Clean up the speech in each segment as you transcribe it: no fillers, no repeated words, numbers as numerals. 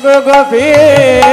গোপীনাথ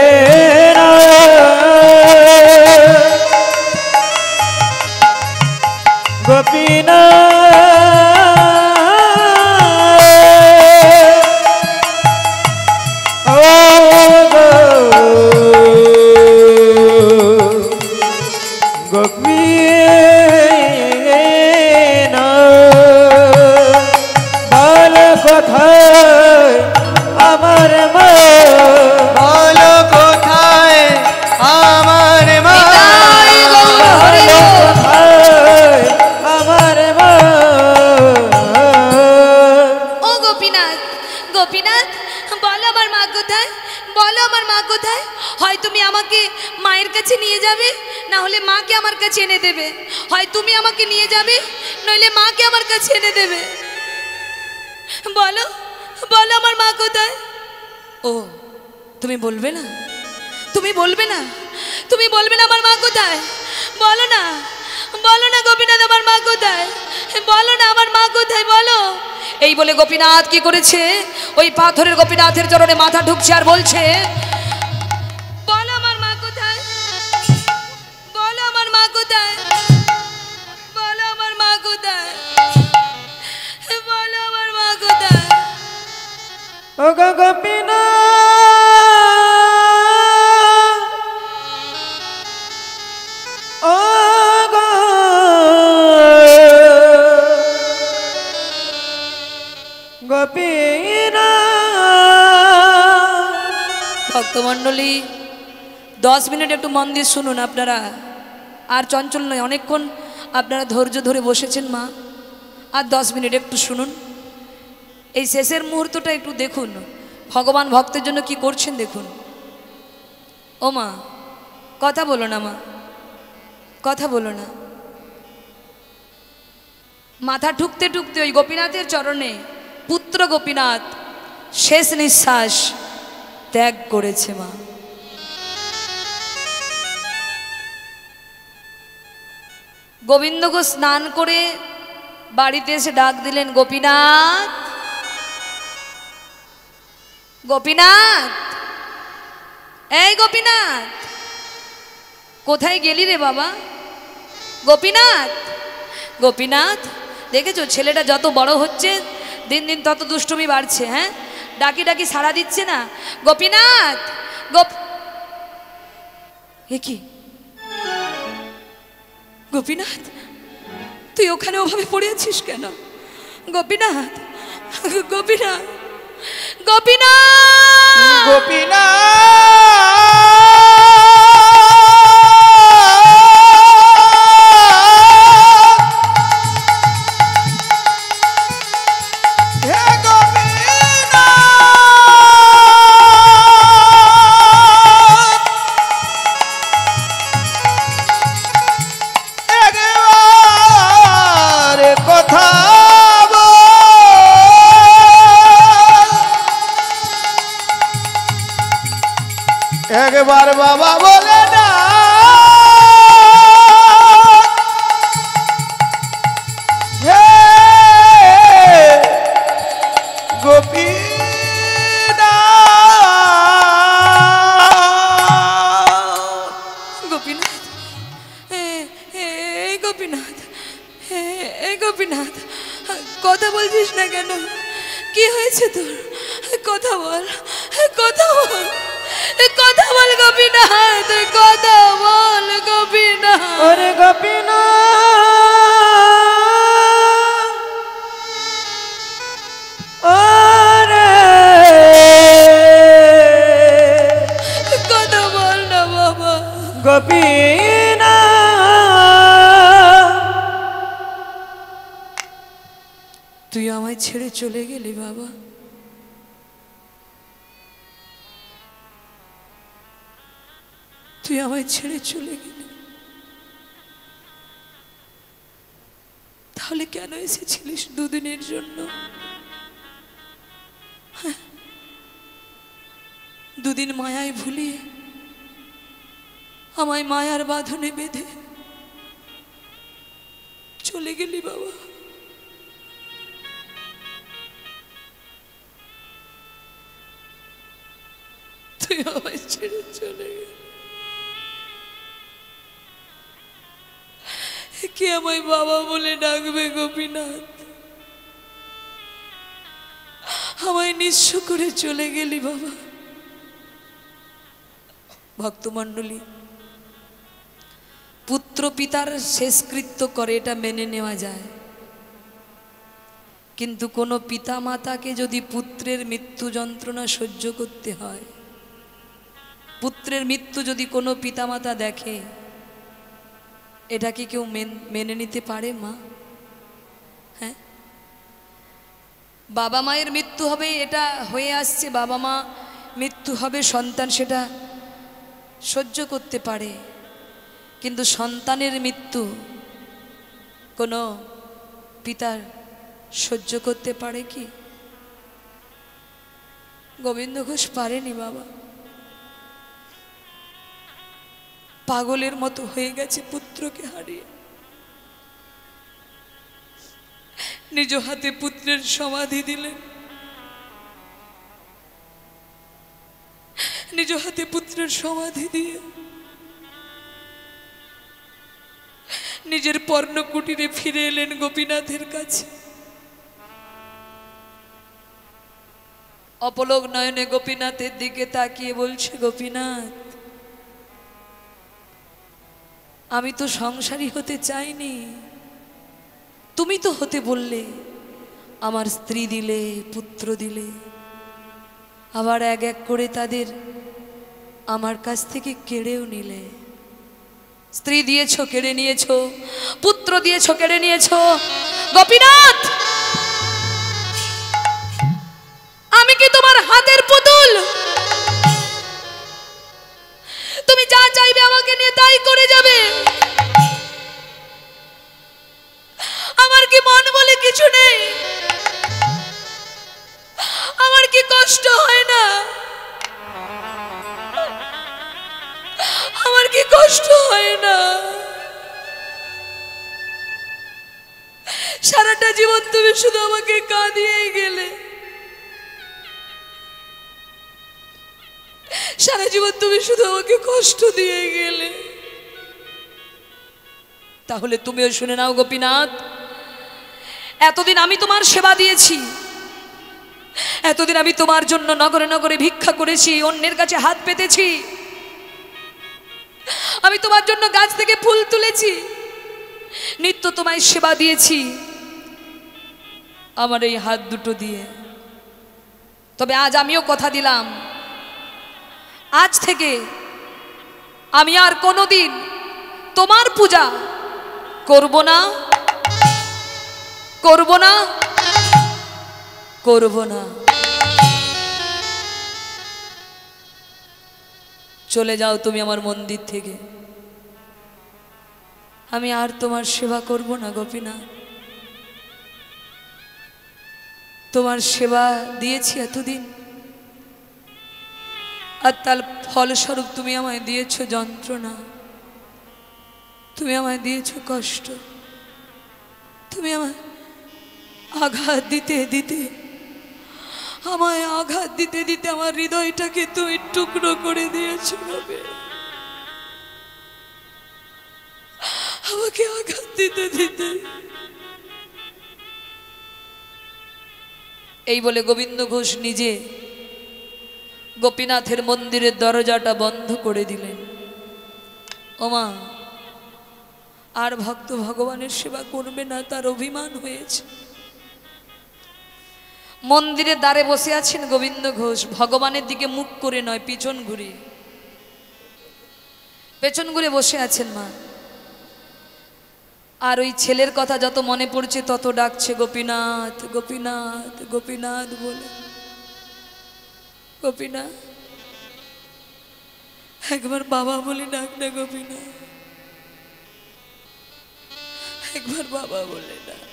বলো আমার মা কোথায়, বলো আমার মা কোথায়? হয় তুমি আমাকে মায়ের কাছে নিয়ে যাবে, না হলে মাকে আমার কাছে এনে দেবে। হয় তুমি আমাকে নিয়ে যাবে, নইলে মাকে আমার কাছে এনে দেবে। বলো বলো আমার মা কোথায়? ও তুমি বলবে না, তুমি বলবে না, তুমি বলবে না আমার মা কোথায়? বলো না, বলো না গোপীনাথ আমার মা কোথায়? বলো না আমার মা কোথায়, বলো। এই বলে গোপীনাথ কি করেছে, ওই পাথরের গোপীনাথের চরণে মাথা ঢুকছে আর বলছে, বলো আমার মা কোথায়, বলো আমার মা কোথায়, বলো আমার মা কোথায়, বলো আমার মা কোথায়। ও গোপীনাথ ভক্তমণ্ডলী 10 মিনিট একটু মন দিয়ে শুনুন আপনারা, আর চঞ্চল নয়, অনেকক্ষণ আপনারা ধৈর্য ধরে বসেছেন মা, আর 10 মিনিট একটু শুনুন। এই শেষের মুহূর্তটা একটু দেখুন, ভগবান ভক্তের জন্য কি করছেন দেখুন। ও মা কথা বলো না, মা কথা বলো না। মাথা ঠুকতে ঠুকতে ওই গোপীনাথের চরণে পুত্র গোপীনাথ শেষ নিঃশ্বাস ত্যাগ করেছে মা। গোবিন্দকে স্নান করে বাড়িতে এসে ডাক দিলেন, গোপীনাথ গোপীনাথ, এই গোপীনাথ কোথায় গেলি রে বাবা? গোপীনাথ গোপীনাথ, দেখেছো ছেলেটা যত বড় হচ্ছে দিন দিন তত দুষ্টুমি বাড়ছে। হ্যাঁ, ডাকি ডাকি সাড়া দিচ্ছে না। গোপীনাথ এ কি গোপীনাথ, তুই ওখানে ওভাবে পড়ে আছিস কেন? গোপীনাথ গোপীনাথ গোপীনাথ গোপীনাথ একবার বাবা বলে না, হে গোপীনাথ গোপীনাথ, গোপীনাথ গোপীনাথ, কথা বলছিস না কেন? কি হয়েছে তোর? কথা বল, কথা বল, কথা বল গোপীনাথ, কথা বল গোপীনাথ। ওরে গোপীনাথ, ওরে কথা বল না বাবা। গোপীনাথ, তুই আমায় ছেড়ে চলে গেলি বাবা, তুই আমায় ছেড়ে চলে গেলি। তাহলে কেন এসেছিলিস দুদিনের জন্য? দুদিন মায়ায় ভুলিয়ে আমায় মায়ার বাঁধনে বেঁধে চলে গেলি বাবা। তুই আমায় ছেড়ে চলে গেলি। কে আমায় বাবা বলে ডাকবে গোপীনাথ? আমায় নিঃস্ব করে চলে গেলি বাবা। ভক্তমণ্ডলী, পুত্র পিতার শেষকৃত্য করে এটা মেনে নেওয়া যায়, কিন্তু কোনো পিতা মাতাকে যদি পুত্রের মৃত্যু যন্ত্রণা সহ্য করতে হয়, পুত্রের মৃত্যু যদি কোনো পিতামাতা দেখে, এটা কি কেউ মেনে নিতে পারে মা? হ্যাঁ, বাবা মায়ের মৃত্যু হবে, এটা হয়ে আসছে, বাবা মা মৃত্যু হবে, সন্তান সেটা সহ্য করতে পারে, কিন্তু সন্তানের মৃত্যু কোনো পিতার সহ্য করতে পারে কি? গোবিন্দ ঘোষ পারেনি বাবা। পাগলের মতো হয়ে গেছে পুত্রকে হারিয়ে। নিজ হাতে পুত্রের সমাধি দিলেন, নিজ হাতে পুত্রের সমাধি দিয়ে নিজের পর্ণকুটিরে ফিরে এলেন গোপীনাথের কাছে। অপলক নয়নে গোপীনাথের দিকে তাকিয়ে বলছে, গোপীনাথ, আমি তো সংসারী হতে চাইনি, তুমি তো হতে বললে, আমার স্ত্রী দিলে, পুত্র দিলে, আবার এক এক করে তাদের আমার কাছ থেকে কেড়েও নিলে। স্ত্রী দিয়েছো, কেড়ে নিয়েছো, পুত্র দিয়েছো, কেড়ে নিয়েছো। গোপীনাথ, আমি কি তোমার হাতের পুতুল? তুমি যা চাইবে আমাকে নিয়ে তাই করে যাবে? আমার কি মন বলে কিছু নেই? আমার কি কষ্ট হয় না? আমার কি কষ্ট হয় না? সারাটা জীবন তুমি শুধু আমাকে কাঁদিয়েই গেলে, সারা জীবন তুমি শুধু আমাকে কষ্ট দিয়ে গেলে। তাহলে তুমিও শুনে নাও গোপীনাথ, এতদিন আমি তোমার সেবা দিয়েছি, এতদিন আমি তোমার জন্য নগরে নগরে ভিক্ষা করেছি, অন্যের কাছে হাত পেতেছি, আমি তোমার জন্য গাছ থেকে ফুল তুলেছি, নিত্য তোমায় সেবা দিয়েছি আমার এই হাত দুটো দিয়ে। তবে আজ আমিও কথা দিলাম, আজ থেকে আমি আর কোনোদিন তোমার পূজা করব না, করব না, করব না। চলে যাও তুমি আমার মন্দির থেকে, আমি আর তোমার সেবা করব না গোপীনাথ। তোমার সেবা দিয়েছি এতদিন, আর তার ফলস্বরূপ তুমি আমায় দিয়েছো যন্ত্রণা, তুমি আমায় দিয়েছো কষ্ট, তুমি আমায় আঘাত দিতে দিতে, আমায় আঘাত দিতে দিতে আমার হৃদয়টাকে তুমি টুকরো করে দিয়েছো। আমাকে আঘাত দিতে দিতে। এই বলে গোবিন্দ ঘোষ নিজে গোপীনাথের মন্দিরের দরজাটা বন্ধ করে দিলেন। ওমা, আর ভক্ত ভগবানের সেবা করবে না, তার অভিমান হয়েছে। মন্দিরের দ্বারে বসে আছেন গোবিন্দ ঘোষ, ভগবানের দিকে মুখ করে নয়, পিছন ঘুরে, পেছন ঘুরে বসে আছেন মা। আর ওই ছেলের কথা যত মনে পড়ছে তত ডাকছে গোপীনাথ, গোপীনাথ, গোপীনাথ বলে। গোপীনাথ, একবার বাবা বলে ডাক না গোপীনাথ, একবার বাবা বলে ডাক।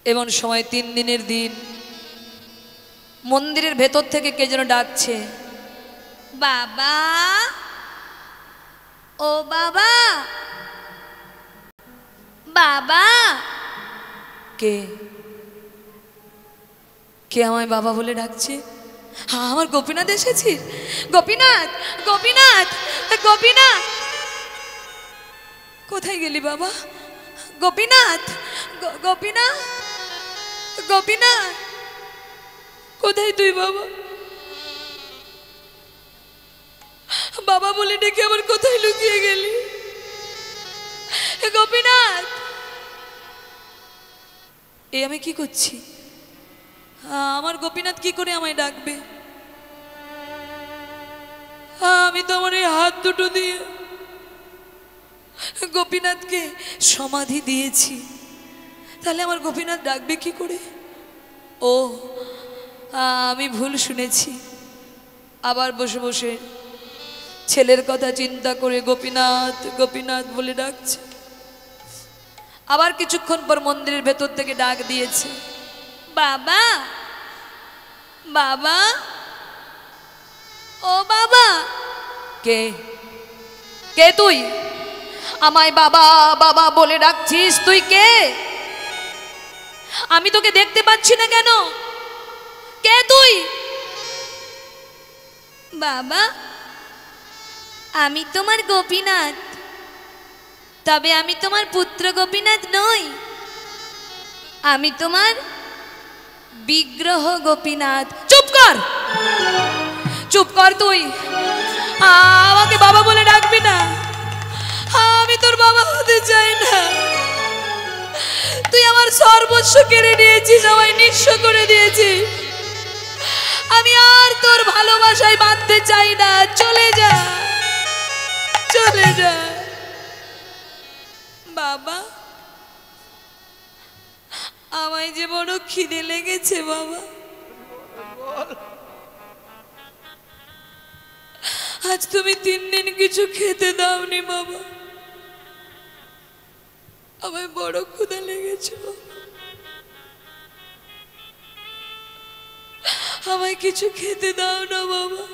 এমন সময় 3 দিনের দিন মন্দিরের ভেতর থেকে কে যেন ডাকছে, বাবা, ও বাবা, বাবা। কে? কে আমায় বাবা বলে ডাকছে? হ্যাঁ, আমার গোপীনাথ এসেছি। গোপীনাথ, গোপীনাথ, গোপীনাথ, কোথায় গেলি বাবা? গোপীনাথ, গোপীনাথ, গোপীনাথ, কোথায় তুই বাবা? বাবা বলে ডেকে আবার কোথায় লুকিয়ে গেলি? গোপীনাথ, এ আমি কি করছি? আমার গোপীনাথ কি করে আমায় ডাকবে? আমি তো আমার এই হাত দুটো দিয়ে গোপীনাথকে সমাধি দিয়েছি, তাহলে আমার গোপীনাথ ডাকবে কি করে? ও, আমি ভুল শুনেছি। আবার বসে বসে ছেলের কথা চিন্তা করে গোপীনাথ গোপীনাথ বলে ডাকছে। আবার কিছুক্ষণ পর মন্দিরের ভেতর থেকে ডাক দিয়েছে, বাবা, বাবা, ও বাবা। কে? কে তুই? আমায় বাবা বাবা বলে ডাকছিস? তুই কে? আমি তোকে দেখতে পাচ্ছি না কেন? কে তুই? বাবা, আমি তোমার গোপীনাথ, তবে আমি তোমার পুত্র গোপীনাথ নই, আমি তোমার বিগ্রহ গোপীনাথ। চুপ কর, চুপ কর তুই। আমাকে বাবা বলে ডাকবি না, আমি তোর বাবা হতে চাই না। তুই আমার সর্বস্ব কেড়ে নিয়েছিস, আমায় নিঃস্ব করে দিয়েছিস। আমি আর তোর ভালোবাসায় বাঁধতে চাই না, চলে যা, চলে যা। বাবা, আমায় যে বড় খিদে লেগেছে বাবা, আজ তুমি 3 দিন কিছু খেতে দাওনি বাবা, আমায় বড় ক্ষুধা লেগেছে বাবা, আমায় কিছু খেতে দাও না বাবা।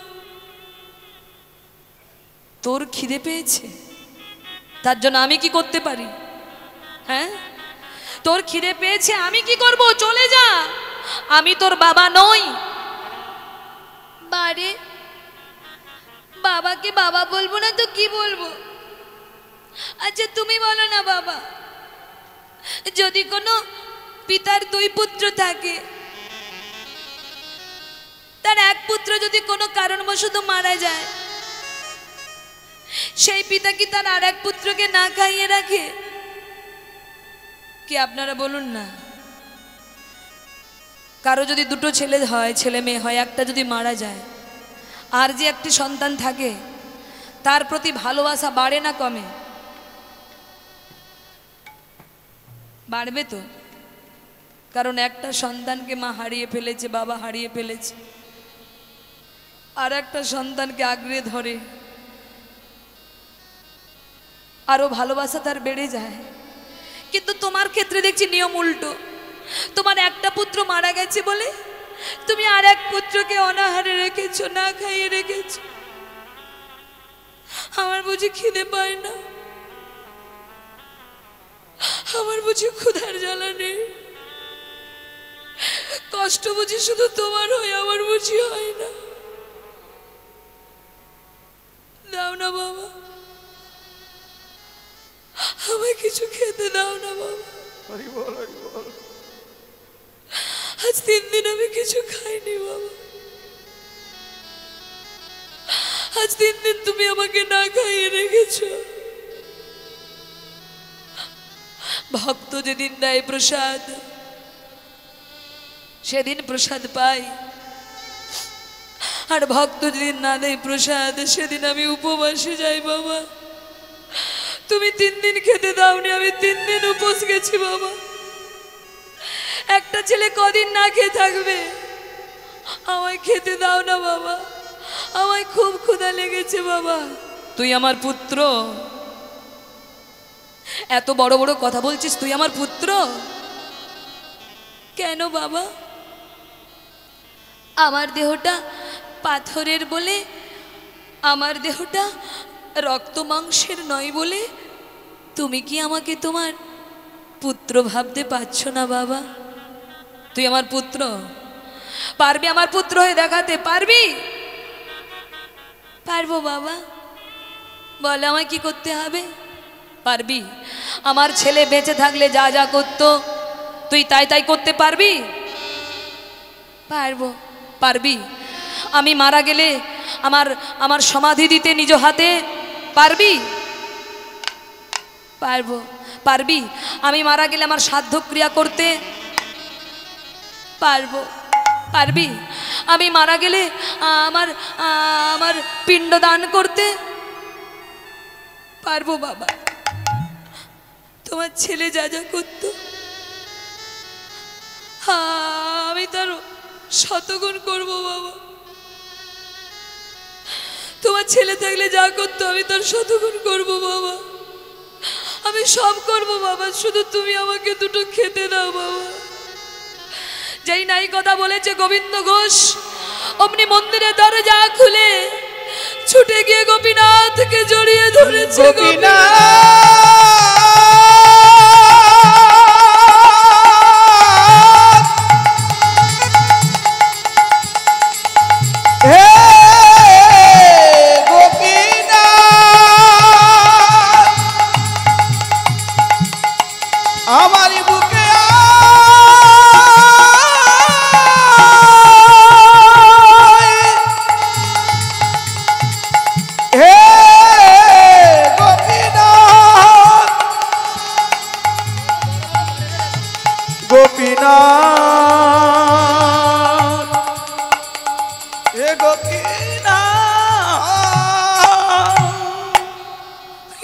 তোর খিদে পেয়েছে, তার জন্য আমি কি করতে পারি? হ্যাঁ, তোর খিদে পেয়েছে, আমি কি করব? চলে যা, আমি তোর বাবা নই। বারে, বাবাকে বাবা বলবো না তো কি বলবো? আচ্ছা তুমি বলো না বাবা, যদি কোনো পিতার 2 পুত্র থাকে, তার এক পুত্র যদি কোনো কারণবশত মারা যায়, সেই পিতা কি তার আর এক পুত্রকে না খাইয়ে রাখে? কি আপনারা বলুন না? কারো যদি 2টো ছেলে হয়, ছেলে মেয়ে হয়, একটা যদি মারা যায়, আর যে একটি সন্তান থাকে, তার প্রতি ভালোবাসা বাড়ে না কমে? বাড়বে তো, কারণ একটা সন্তানকে মা হারিয়ে ফেলেছে, বাবা হারিয়ে ফেলেছে, আর একটা সন্তানকে আগলে ধরে আরো ভালোবাসা তার বেড়ে যায়। কিন্তু তোমার ক্ষেত্রে দেখছি নিয়ম উল্টো। তোমার একটা পুত্র মারা গেছে বলে তুমি আর এক পুত্রকে অনাহারে রেখেছো, না খাইয়ে রেখেছো। আমার বুঝি খিদে পায় না? আমার বুঝি ক্ষুধার জ্বালা নেই? কষ্ট বুঝি শুধু তোমার হয়, আমার বুঝি হয় না? দাও না বাবা, আমায় কিছু খেতে দাও না বাবা। আজ 3 দিন আমি কিছু খাইনি বাবা, আজ 3 দিন তুমি আমাকে না খাইয়ে রেখেছো। ভক্ত যেদিন দেয় প্রসাদ, সেদিন প্রসাদ পাই, আর ভক্ত যেদিন না দেয় প্রসাদ, সেদিন আমি উপবাসে যাই বাবা। তুমি 3 দিন খেতে দাওনি, আমি 3 দিন উপোস গেছি বাবা। একটা ছেলে কদিন না খেয়ে থাকবে? আমায় খেতে দাও না বাবা, আমায় খুব ক্ষুধা লেগেছে বাবা। তুই আমার পুত্র, এত বড় বড় কথা বলছিস, তুই আমার পুত্র কেন বাবা? আমার দেহটা পাথরের বলে, আমার দেহটা রক্ত মাংসের নয় বলে তুমি কি আমাকে তোমার পুত্র ভাবতে পারছো না বাবা? তুই আমার পুত্র, পারবি আমার পুত্র হয়ে দেখাতে পারবি? পারবো বাবা, বলে আমায় কি করতে হবে? পারবি? আমার ছেলে বেঁচে থাকলে যা যা করতো তুই তাই তাই করতে পারবি? পারবো। পারবি? আমি মারা গেলে আমার আমার সমাধি দিতে নিজ হাতে পারবি? পারবো। পারবি? আমি মারা গেলে আমার শ্রাদ্ধ ক্রিয়া করতে পারবো। পারবি? আমি মারা গেলে আমার আমার পিণ্ড দান করতে পারবো বাবা। তোমার ছেলে যা যা করতো আমি তার শতগুণ করবো বাবা। তোমার ছেলে থাকলে যা করতো আমি তার শতগুণ করবো বাবা। আমি সব করবো বাবা, শুধু তুমি আমাকে দুটো খেতে দাও বাবা। যেই নাই কথা বলেছে গোবিন্দ ঘোষ, অমনি মন্দিরে দরজা খুলে ছুটে গিয়ে গোপীনাথকে জড়িয়ে ধরেছে। আমার বুকে হে গোপীনাথ, গোপীনাথ, হে গোপীনাথ,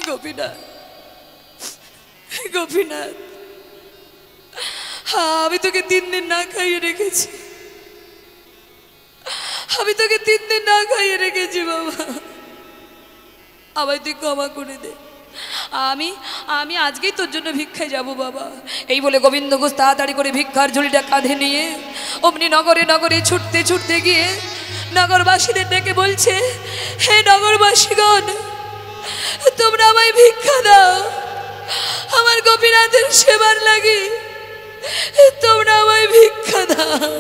গোপীনাথ, গোপীনাথ, আমি তোকে 3 দিন না খাইয়ে রেখেছি। আমি তোকে 3 দিন না খাইয়ে রেখেছি বাবা, আমায় তুই ক্ষমা করে দে। আমি আমি আজকেই তোর জন্য ভিক্ষায় যাব বাবা। এই বলে গোবিন্দ ঘোষ তাড়াতাড়ি করে ভিক্ষার ঝুড়িটা কাঁধে নিয়ে অমনি নগরে নগরে ছুটতে ছুটতে গিয়ে নগরবাসীদের ডেকে বলছে, হে নগরবাসীগণ, তোমরা আমায় ভিক্ষা দাও, আমার গোপীনাথের সেবার লাগি তোমরা আমায় ভিক্ষা দাও।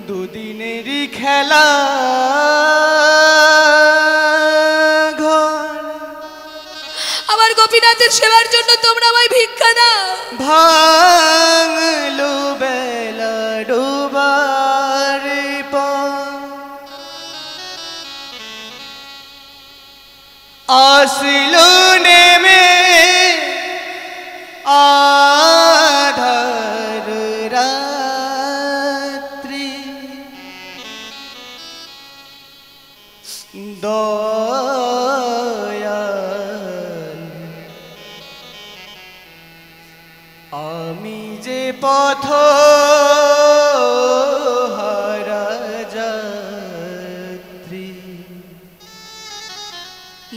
দুদিনেরই খেলা ঘর, আমার গোপীনাথের সেবার জন্য তোমরা আমায় ভিক্ষা দাও। ভাঙলো বেলা ডোবার পর, আসলো নেমে আধার রাত্রি, দয়াল আমি যে পথ হারা যাত্রী,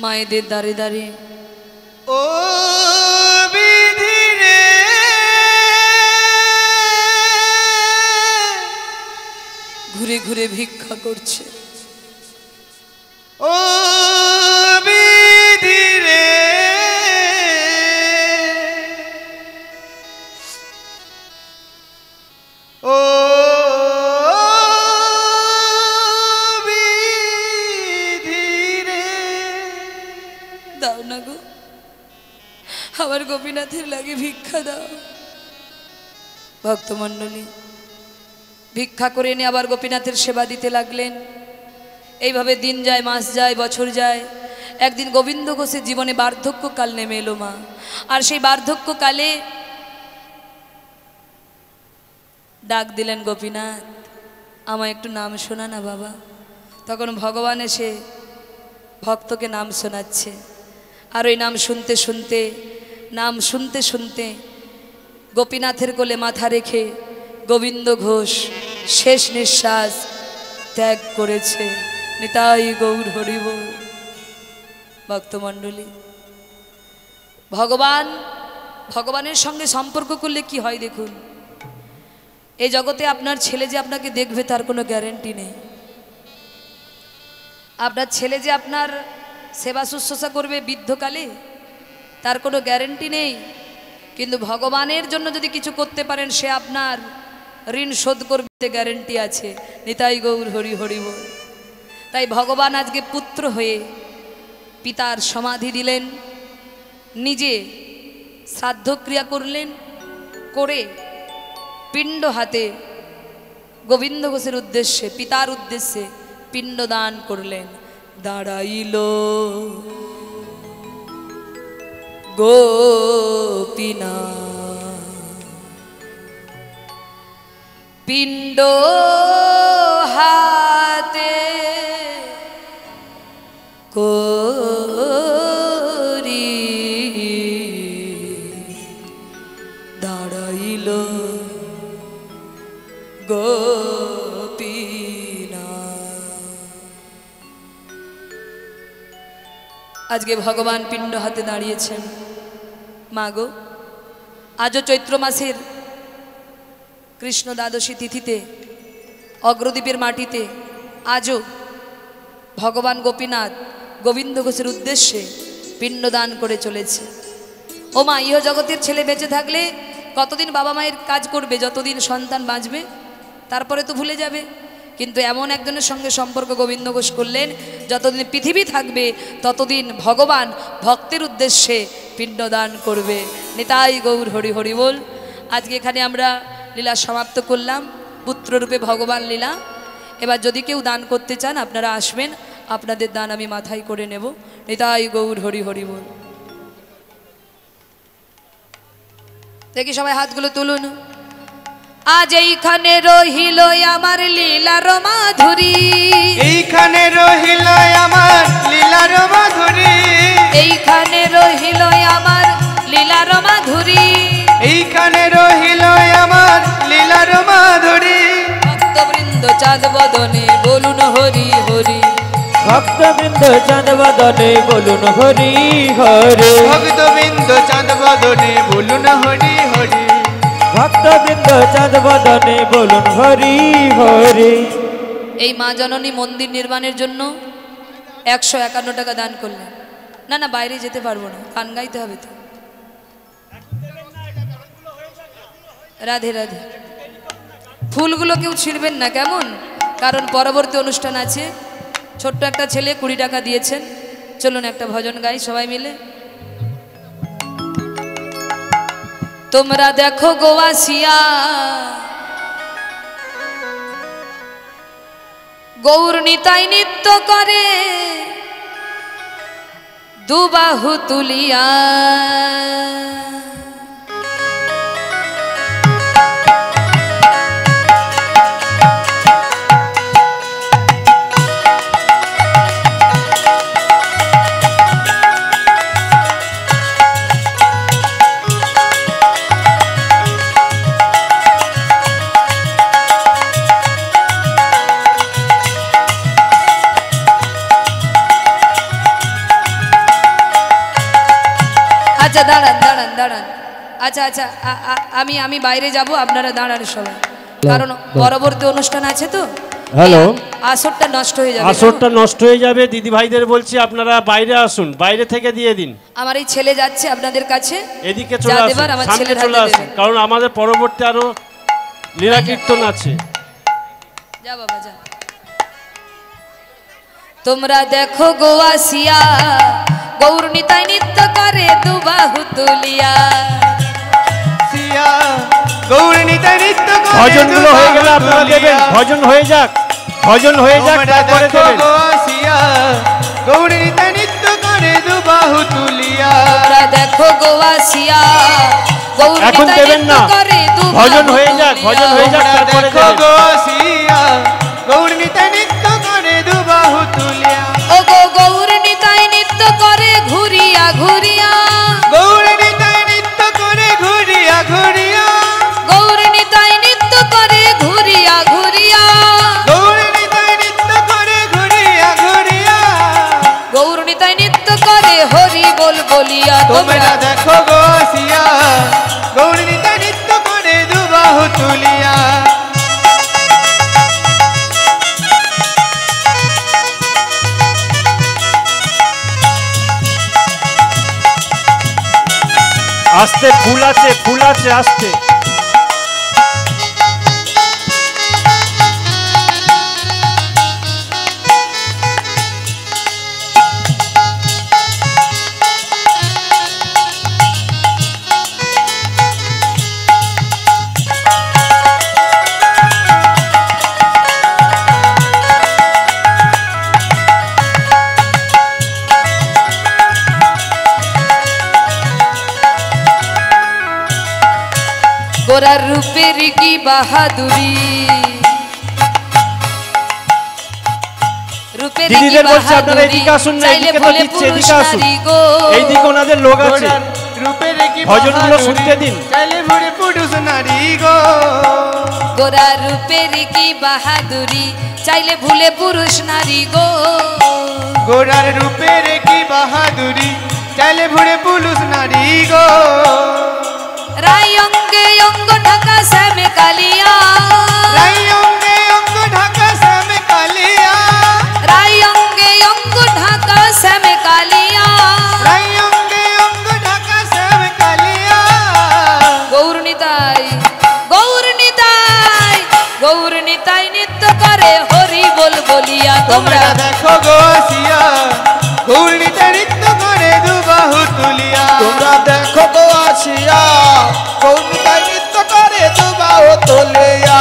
মায়েদের দাঁড়ে দাঁড়িয়ে ও বিধি রে, ঘুরে ঘুরে ভিক্ষা করছে। ও বিধি রে, ও বিধি রে, দাও না গো, আমার গোপীনাথের লাগে ভিক্ষা দাও। ভক্তমণ্ডলী ভিক্ষা করে এনে আবার গোপীনাথের সেবা দিতে লাগলেন। এইভাবে দিন যায়, মাস যায়, বছর যায়। একদিন গোবিন্দ ঘোষের জীবনে বার্ধক্যকাল নেমে এলো মা। আর সেই বার্ধক্যকালে ডাক দিলেন, গোপীনাথ আমায় একটু নাম শোনা না বাবা। তখন ভগবান এসে ভক্তকে নাম শোনাচ্ছে। আর ওই নাম শুনতে শুনতে নাম শুনতে শুনতে গোপীনাথের কোলে মাথা রেখে গোবিন্দ ঘোষ শেষ নিঃশ্বাস ত্যাগ করেছে। নিতাই গৌর হরি বল। ভক্তমণ্ডলী ভগবানের সঙ্গে সম্পর্ক করলে কি হয় দেখুন। এই জগতে আপনার ছেলে যে আপনাকে দেখবে তার কোনো গ্যারেন্টি নেই। আপনার ছেলে যে আপনার সেবা শুশ্রূষা করবে বৃদ্ধকালে তার কোনো গ্যারেন্টি নেই। কিন্তু ভগবানের জন্য যদি কিছু করতে পারেন সে আপনার ঋণ শোধ করতে গ্যারেন্টি আছে। নিতাই গৌর হরি হরি বল। তাই ভগবান আজকে পুত্র হয়ে পিতার সমাধি দিলেন, নিজে শ্রাদ্ধক্রিয়া করলেন, করে পিণ্ড হাতে গোবিন্দ ঘোষের উদ্দেশ্যে, পিতার উদ্দেশ্যে পিণ্ড দান করলেন। দাঁড়াইল গোপীনা পিণ্ড হাতে করি, দাঁড়াইল গোপীনা। আজকে ভগবান পিণ্ড হাতে দাঁড়িয়েছেন। মাগো, আজও চৈত্র মাসের কৃষ্ণ দ্বাদশী তিথিতে অগ্রদ্বীপের মাটিতে আজও ভগবান গোপীনাথ গোবিন্দ ঘোষের উদ্দেশ্যে পিণ্ডদান করে চলেছে। ও মা, ইহ জগতের ছেলে বেঁচে থাকলে কতদিন বাবা মায়ের কাজ করবে? যতদিন সন্তান বাঁচবে, তারপরে তো ভুলে যাবে। কিন্তু এমন একজনের সঙ্গে সম্পর্ক গোবিন্দ ঘোষ করলেন, যতদিন পৃথিবী থাকবে ততদিন ভগবান ভক্তের উদ্দেশ্যে পিণ্ডদান করবে। নিতাই গৌর হরি হরি বল। আজকে এখানে আমরা লীলা সমাপ্ত করলাম, পুত্ররূপে ভগবান লীলা। এবার যদি কেউ দান করতে চান আপনারা আসবেন, আপনাদের দান আমি মাথায় করে নেব। নিতাই গৌর হরি হরি বল। দেখি সবাই হাতগুলো তুলুন। আজ এইখানে রহিল আমার লীলার মাধুরী, এইখানে রহিল আমার লীলার মাধুরী, এইখানে রহিল আমার লীলার মাধুরী, এইখানে রহিল আমার লীলার মাধুরী। ভক্তবৃন্দ চাঁদ বদনে বলুন হরি হরি, ভক্তবৃন্দ চাঁদ বদনে বলুন হরি হরি, ভক্তবৃন্দ চাঁদ বদনে বলুন হরি হরি, ভক্তবৃন্দ চাঁদ বদনে বলুন হরি হরি। এই মা জননী মন্দির নির্মাণের জন্য 151 টাকা দান করলেন। না না, বাইরে যেতে পারবো না, গান গাইতে হবে তো। রাধে রাধে। ফুলগুলো কেউ ছিঁড়বেন না কেমন, কারণ পরবর্তী অনুষ্ঠান আছে। ছোট্ট একটা ছেলে 20 টাকা দিয়েছেন। চলুন একটা ভজন গাই সবাই মিলে। তোমরা দেখো গোয়াসিয়া গৌর নিতাই নৃত্য করে দুবাহু তুলিয়া, আচ্ছা দাঁড়ান দাঁড়ান দাঁড়ান, আচ্ছা আচ্ছা আমি বাইরে যাব, আপনারা দাঁড়ান সবাই, কারণ পরবর্তী অনুষ্ঠান আছে তো। হ্যালো, আসরটা নষ্ট হয়ে যাবে, আসরটা নষ্ট হয়ে যাবে। দিদি ভাইদের বলছি আপনারা বাইরে আসুন, বাইরে থেকে দিয়ে দিন। আমার এই ছেলে যাচ্ছে আপনাদের কাছে, এদিকে চলে আসুন, সামনে চলে আসুন, কারণ আমাদের পরবর্তী আরো লীলা কীর্তন আছে। যা বাবা যা। তোমরা দেখো গোয়াসিয়া গৌর নিতাই নৃত্য করে দুবাহু তুলিয়া, সিয়া গৌর নিতাই নৃত্য করে। ভজনগুলো হয়ে গেলে আপনারা দেবেন, ভজন হয়ে যাক, ভজন হয়ে যাক, তারপরে দেবেন। গোয়াসিয়া গৌর নিতাই নৃত্য করে দুবাহু তুলিয়া, তোমরা দেখো গোয়াসিয়া গৌর এখন নিতাই দেবেন নৃত্য না, করে দুবাহু ভজন হয়ে যাক, ভজন হয়ে যাক, তোমরা তারপরে দেখো দেবেন। গোয়াসিয়া গৌর নিতাই নৃত্য করে দুবাহু তুলিয়া, ও গো গৌর নিতাই নৃত্য করে ঘুরিয়া ঘুরিয়া, গৌর নিতাই নৃত্য করে ঘুরিয়া ঘুরিয়া, গৌর নিতাই নৃত্য করে ঘুরিয়া ঘুরিয়া, গৌর নিতাই নৃত্য করে ঘুরিয়া ঘুরিয়া, গৌর নিতাই নৃত্য করে হরি বল বলিয়া। তোমরা দেখো গোয়াসিয়া গৌর নিতাই নৃত্য করে দুবাহু তুলিয়া। আস্তে, ফুল আছে, ফুল আছে, আস্তে। গোরার রূপের কি বাহাদুরি, রূপের কি দিদিদের বলছে আপনারা বাহাদুরি, এদিকে আসুন না, চাইলে এদিকে তো ভুলে দিচ্ছে, পুরুষ এদিকে আসুন। নারী গো। এইদিকে ওনাদের লোক আছে, রূপের কি ভজনগুলো বাহাদুরি, শুনতে দিন। চাইলে ভরে পুরুষ নারী গো। গোরার রূপের কি বাহাদুরি, চাইলে ভুলে পুরুষ নারী গো। গোরার রূপের কি বাহাদুরি, চাইলে ভরে পুরুষ নারী গো। রাই অঙ্গে অঙ্গ ঢাকা শ্যামে কালিয়া, রাই অঙ্গে অঙ্গ ঢাকা শ্যামে কালিয়া, রাই অঙ্গে অঙ্গ ঢাকা শ্যামে কালিয়া। রাই অঙ্গে অঙ্গ ঢাকা শ্যামে কালিয়া। গৌর নিতাই, গৌর নিতাই, গৌর নিতাই নৃত্য করে হরি বল বলিয়া। তোমরা তোমরা দেখো গো আসিয়া, গৌরীতে নৃত্য করে দুবাহু তুলিয়া। তোমরা দেখো গো আসিয়া, গৌরীতে নৃত্য করে দুবাহু তুলিয়া।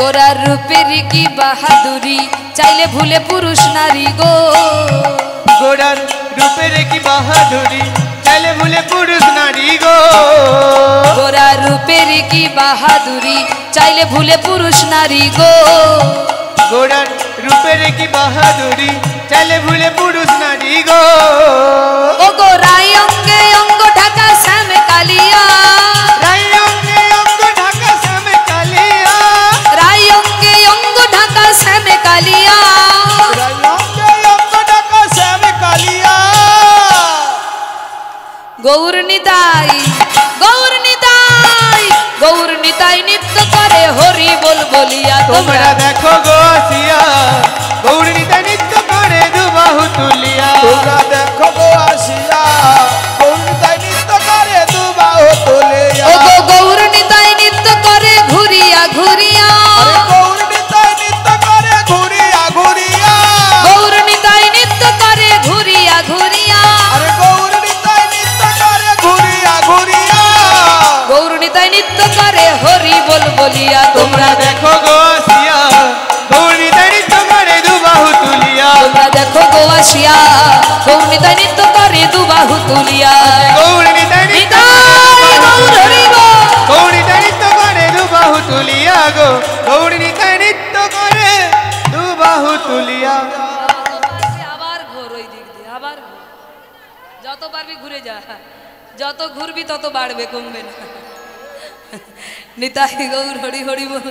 গোরার রূপের কি বাহাদুরি, চাইলে ভুলে পুরুষ নারী গো। গোরার রূপের কি বাহাদুরি, চাইলে ভুলে পুরুষ নারী গো। গোরার রূপের কি বাহাদুরি, চাইলে ভুলে পুরুষ নারী গো। গোরার রূপের কি বাহাদুরি, চাইলে ভুলে পুরুষ নারী গো। ও গো রাই অঙ্গে অঙ্গ ঢাকা শ্যামে কালিয়া, রাই অঙ্গে অঙ্গ ঢাকা শ্যামে কালিয়া, রাই অঙ্গে অঙ্গ ঢাকা শ্যামে কালিয়া। রাইয়ঙ্গে অঙ্গ ঢাকা শ্যামে কালিয়া। গৌর নিতাই, গৌর নিতাই, গৌর নিতাই নৃত্য করে হরি বল বলিয়া। তোমরা তোমরা দেখো গো আসিয়া, গৌরীতে নৃত্য করে দুবাহু তুলিয়া। তোমরা দেখো গো আসিয়া, গৌরীতে নৃত্য করে দুবাহু তুলিয়া। ও গো গৌর নিতাই নৃত্য করে ঘুরিয়া ঘুরিয়া, আরে গৌরীতে নৃত্য করে ঘুরিয়া ঘুরিয়া। গৌর নিতাই নৃত্য করে ঘুরিয়া ঘুরিয়া, আরে গৌরীতে নৃত্য করে ঘুরিয়া ঘুরিয়া। গৌর নিতাই নৃত্য করে হরি বল বলিয়া। তোমরা তোমরা দেখো গো আসিয়া, গৌরীতে নৃত্য করে দুবাহু তুলিয়া। তোমরা দেখো গো আসিয়া, গৌর নিতাই নৃত্য করে দুবাহু তুলিয়া। গৌরীতে নৃত্য নিতাই গৌর হরি বল। গৌরীতে নৃত্য করে দুবাহু তুলিয়া গো। গৌরীতে নৃত্য করে দুবাহু তুলিয়া। আবার ঘোর ওই দিক দিয়ে, আবার ঘোর। যত পারবি ঘুরে যা, যত ঘুরবি তত বাড়বে, কমবে না। নিতাই গৌর হরি হরি বল।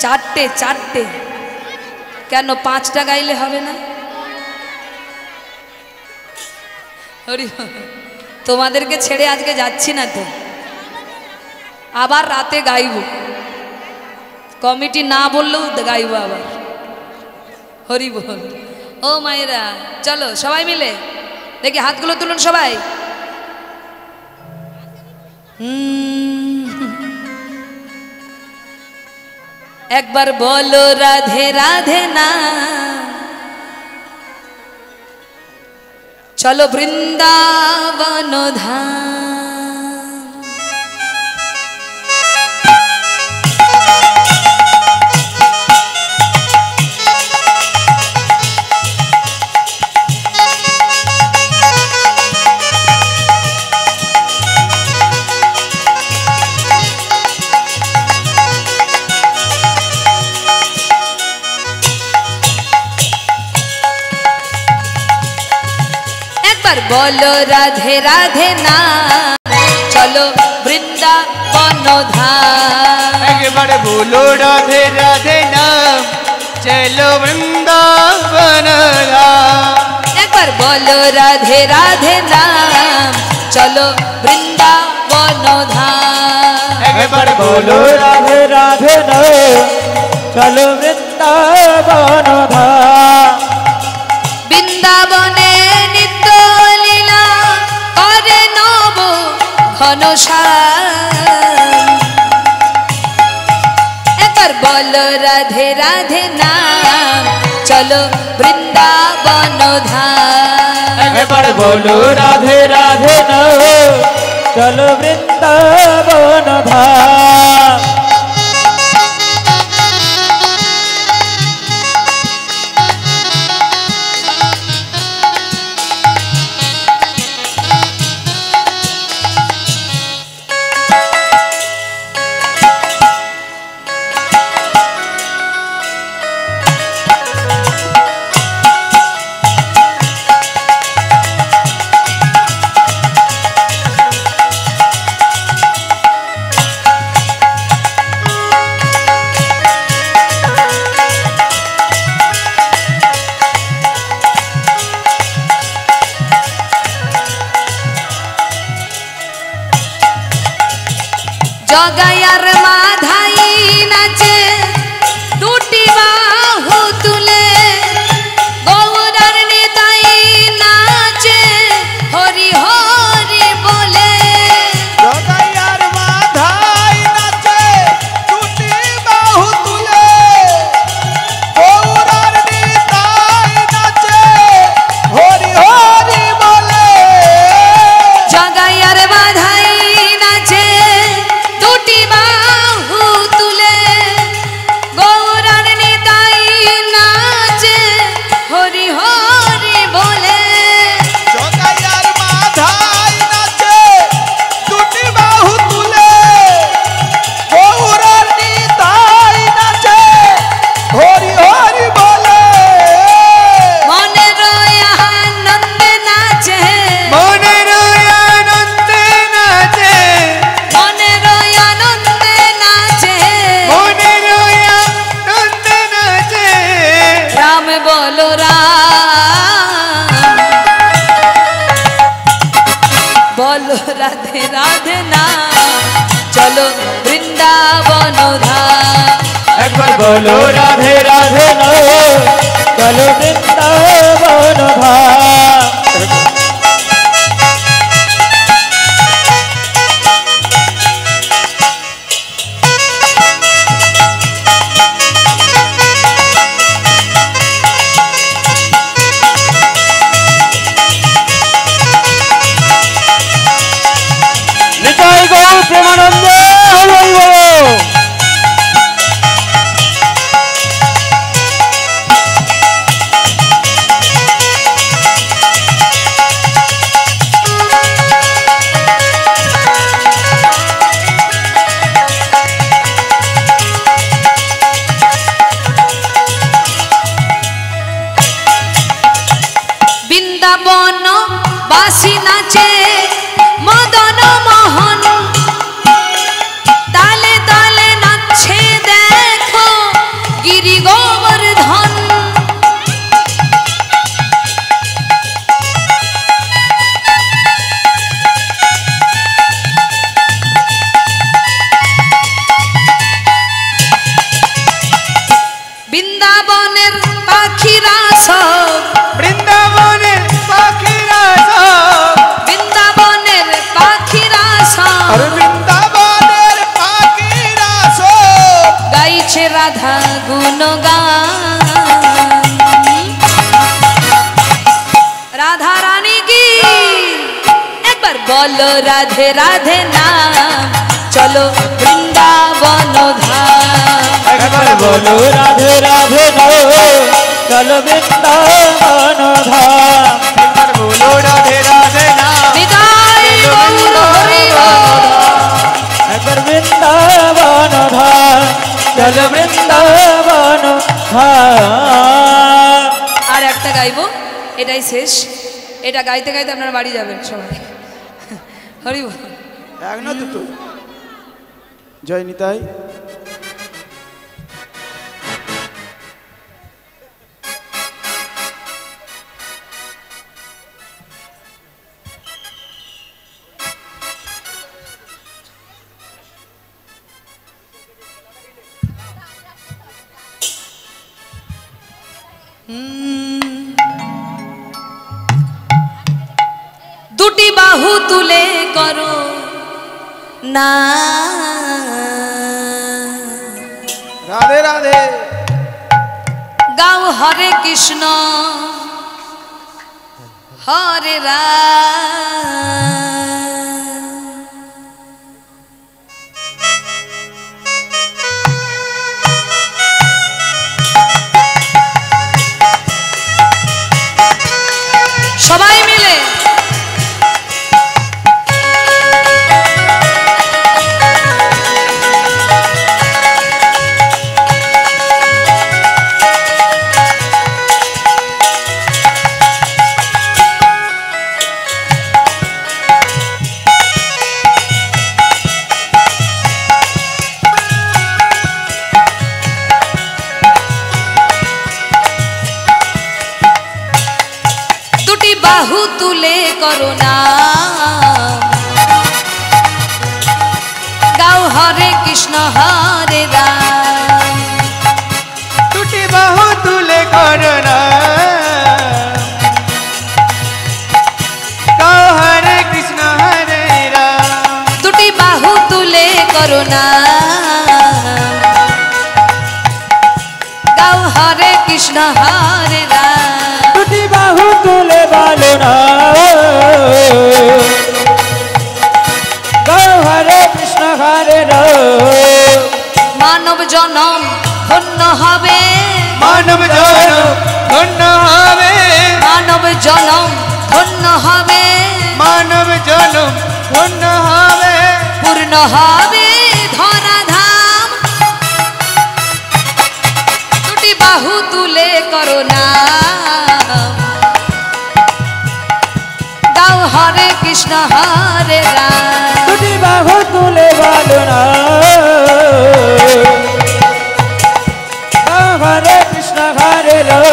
চারটে চারটে কেন, পাঁচটা গাইলে হবে না? হরি বল। তোমাদেরকে ছেড়ে আজকে যাচ্ছি না তো, আবার রাতে গাইব, কমিটি না বললেও গাইব আবার। হরি বল। ও মায়েরা চলো সবাই মিলে দেখি হাতগুলো তুলুন সবাই। একবার বলো রাধে রাধে না, চলো বৃন্দাবন ধাম। একবার বলো রাধে রাধে না, চলো বৃন্দাবন ধাম। একবার বলো রাধে রাধে নাম, চলো বৃন্দাবন ধাম। একবার বলো রাধে রাধে নাম, চলো বৃন্দাবন ধাম। একবার বলো রাধে রাধে নাম, চলো বৃন্দাবন বৃন্দাবন ধাম বৃন্দাবনে নিত্য লীলা করে নব ঘনশ্যাম একবার বলো রাধে রাধে নাম চলো বৃন্দাবন ধাম একবার বলো রাধে রাধে নাম চলো বৃন্দাবন ধাম জগায়ার মাধাই নাচে দুটি বাহু তুলে গৌরার নিতাই নাচে হরি হরি বলে জগাইয়ার মাধাই নাচে দুটি বাহু তুলে গৌরার নিতাই নাচে হরি হরি বলে জগায়ার মাধাই নাচে দুটি বাহু তুলে গৌরার নিতাই নাচে হরি হরি বলে জগাইয়ার মাধাই নাচে দুটি বাহু তুলে গৌরার নিতাই নাচে হরি হরি বলে মনের আনন্দে নাচে মনের আনন্দে নাচে মনের আনন্দে নাচে মনের আনন্দে নাচে রাম বলো রাম বলো রাধে রাধে নাম চলো বৃন্দাবন ধাম একবার বলো রাধে রাধে নাম চলো বৃন্দাবন ধাম নিতাই গৌর প্রেমানন্দে হরি বল। বৃন্দাবন বাসি নাচে মদন মোহন তালে তালে নাচছে দেখো গিরি গোবর্ধন বৃন্দাবনের পাখিরা সব বৃন্দাবনের পাখিরা সব বৃন্দাবনের পাখিরা সব আর বৃন্দাবনের পাখিরা সব গাইছে রাধা গুণগান রাধা রানী কি একবার বলো রাধে রাধে নাম চলো বৃন্দাবন ধাম একবার বলো রাধে রাধে নাম চলো বৃন্দাবন ধাম একবার বলো রাধে রাধে নাম বিদায় গৌর হরি বল। একবার বৃন্দাবন ধাম চলো বৃন্দাবন ধাম আর একটা গাইবো এটাই শেষ এটা গাইতে গাইতে আপনারা বাড়ি যাবেন সবাই হরি বল। এক না দুটো জয় নিতাই দুটি বাহু তুলে করো না রাধে রাধে গাও হরে কৃষ্ণ হরে রাম। সবাই মিলে বাহু তুলে করো না গাও হরে কৃষ্ণ হরে রাম। দুটি বাহু তুলে করো না গাও হরে কৃষ্ণ হরে রাম। দুটি বাহু তুলে করো না গাও হরে কৃষ্ণ হরে রাম। দুটি বাহু তুলে বলো না গাও হরে কৃষ্ণ হরে রাম। মানব জনম ধন্য হবে মানব জনম ধন্য হবে মানব জনম ধন্য হবে মানব জনম ধন্য হবে পূর্ণ হবে ধরাধাম। দুটি বাহু তুলে করো না গাও হরে কৃষ্ণ হরে রাম। দুটি বাহু তুলে বলো না গাও হরে কৃষ্ণ হরে রাম।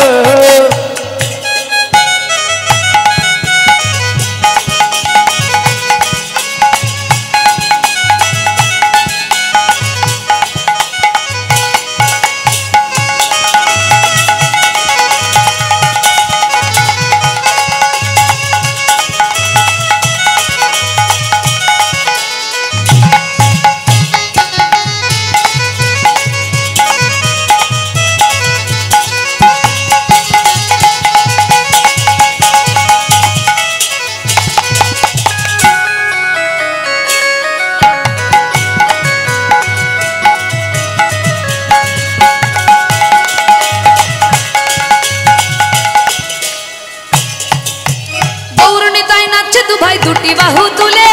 দুটি বাহু তুলে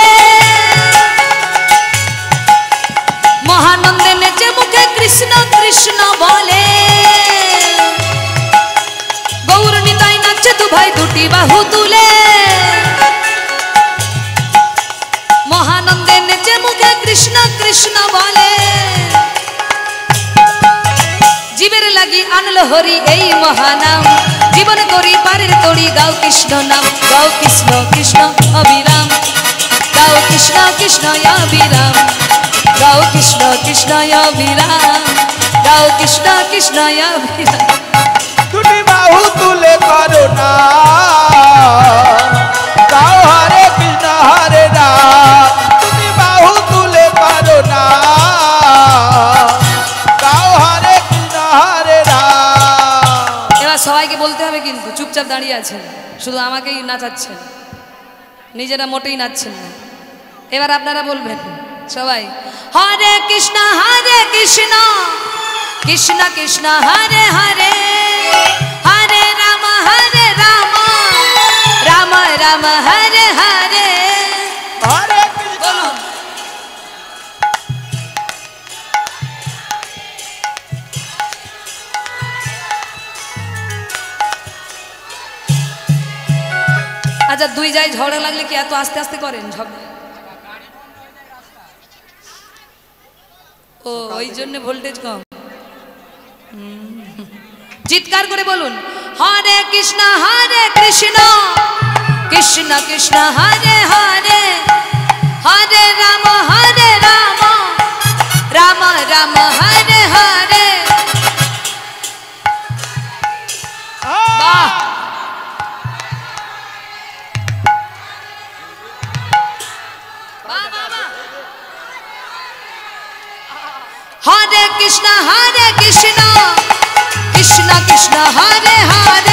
মহানন্দে নেচে মুখে কৃষ্ণ কৃষ্ণ বলে। গৌর নিতাই নাচছে দু ভাই দুটি বাহু তুলে মহানন্দে নেচে মুখে কৃষ্ণ কৃষ্ণ বলে। জীবের লাগি আনলো হরি এই মহানাম জীবন করি পারের তড়ি গাও কৃষ্ণ নাম গাও কৃষ্ণ কৃষ্ণ অবিরাম গাও কৃষ্ণ কৃষ্ণ অবিরাম গাও কৃষ্ণ কৃষ্ণ অবিরাম গাও কৃষ্ণ কৃষ্ণ অবিরাম। দুটি বাহু তুলে করো না গাও হরে কৃষ্ণ হরে রাম। দুটি বাহু তুলে করো না গাও হরে কৃষ্ণ হরে রাম। এবার সবাইকে বলতে হবে কিন্তু চুপচাপ দাঁড়িয়ে আছেন শুধু আমাকেই নাচাচ্ছেন নিজেরা মোটেই নাচছেন না। এবার আপনারা বলবেন সবাই হরে কৃষ্ণ কৃষ্ণ কৃষ্ণ হরে হরে হরে রাম রাম রাম হরে হরে। হরে কৃষ্ণ বলুন আচ্ছা দুই জায়গায় ঝগড়া লাগলে কি এত আস্তে আস্তে করেন ঝগড়া? ও ওই জন্য ভোল্টেজ কম। চিৎকার করে বলুন হরে Krishna Krishna Krishna Hare Hare Hare Ram Ram Ram Hare Hare. Hare Krishna Krishna Krishna Hare Hare